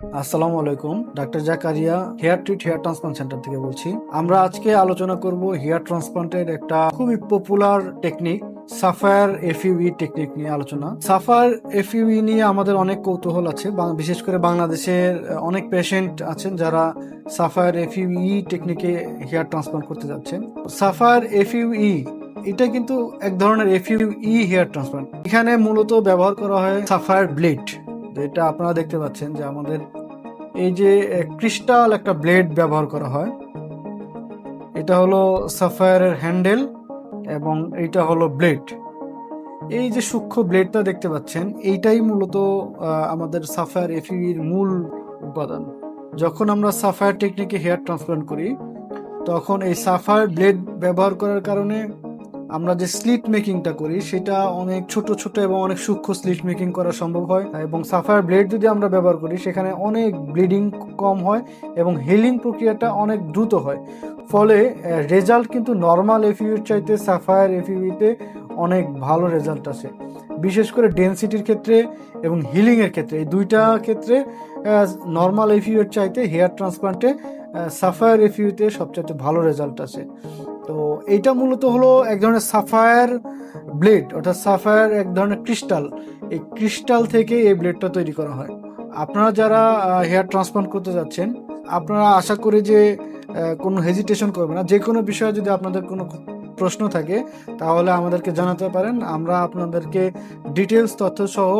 আসসালামু আলাইকুম, doctor Zakaria hair transplant centre থেকে বলছি। আমরা আজকে আলোচনা করব হেয়ার ট্রান্সপ্লান্টের একটা খুবই popular technique Sapphire FUE technique নিয়ে আলোচনা। সাফায়ার এফইউই নিয়ে আমাদের অনেক কৌতূহল আছে, বিশেষ করে বাংলাদেশের অনেক পেশেন্ট আছেন যারা সাফায়ার এফইউই টেকনিকে হেয়ার ট্রান্সপ্লান্ট করতে যাচ্ছেন। সাফায়ার এফইউই এটা কিন্তু এক ধরনের এফইউই হেয়ার ট্রান্সপ্লান্ট। এখানে মূলত ব্যবহার করা হয় সাফায়ার ব্লেড। এটা আপনারা দেখতে পাচ্ছেন যে আমাদের এই যে ক্রিস্টাল একটা ব্লেড ব্যবহার করা হয়। এটা হলো সাফায়ারের হ্যান্ডেল এবং এইটা হলো ব্লেড। এই যে সূক্ষ্ম ব্লেডটা দেখতে পাচ্ছেন, এইটাই মূলত আমাদের সাফায়ার এফইউইর মূল উপাদান। যখন আমরা সাফায়ার টেকনিকে হেয়ার ট্রান্সপ্লান্ট করি, তখন এই সাফায়ার ব্লেড ব্যবহার করার কারণে আমরা যে স্লিট মেকিংটা করি সেটা অনেক ছোট ছোট এবং অনেক সূক্ষ্ম স্লিট মেকিং করা সম্ভব হয়। এবং সাফায়ার ব্লেড যদি আমরা ব্যবহার করি সেখানে অনেক ব্লিডিং কম হয় এবং হিলিং প্রক্রিয়াটা অনেক দ্রুত হয়। ফলে রেজাল্ট কিন্তু নর্মাল এফইউর চাইতে সাফায়ার এফইউতে অনেক ভালো রেজাল্ট আসে, বিশেষ করে ডেনসিটির ক্ষেত্রে এবং হিলিংয়ের ক্ষেত্রে। এই দুইটা ক্ষেত্রে নর্মাল এফইউর চাইতে হেয়ার ট্রান্সপ্লান্টে সাফায়ার এফইউতে সবচেয়ে ভালো রেজাল্ট আসে। তো এইটা মূলত হলো এক ধরনের সাফায়ার ব্লেড, অর্থাৎ সাফায়ার এক ধরনের ক্রিস্টাল। এই ক্রিস্টাল থেকে এই ব্লেডটা তৈরি করা হয়। আপনারা যারা হেয়ার ট্রান্সপ্লান্ট করতে যাচ্ছেন, আপনারা আশা করি যে কোনো হেজিটেশন করবেন না। যে কোনো বিষয়ে যদি আপনাদের কোনো প্রশ্ন থাকে তাহলে আমাদেরকে জানাতে পারেন। আমরা আপনাদেরকে ডিটেলস তথ্য সহ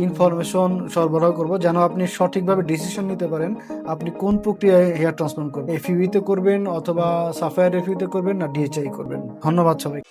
ইনফরমেশন সরবরাহ করব, যেন আপনি সঠিকভাবে ডিসিশন নিতে পারেন আপনি কোন প্রক্রিয়ায় হেয়ার ট্রান্সপ্লান্ট করবেন, এফইউতে করবেন অথবা সাফায়ার এফইউতে করবেন না ডিএচআই করবেন। ধন্যবাদ সবাই।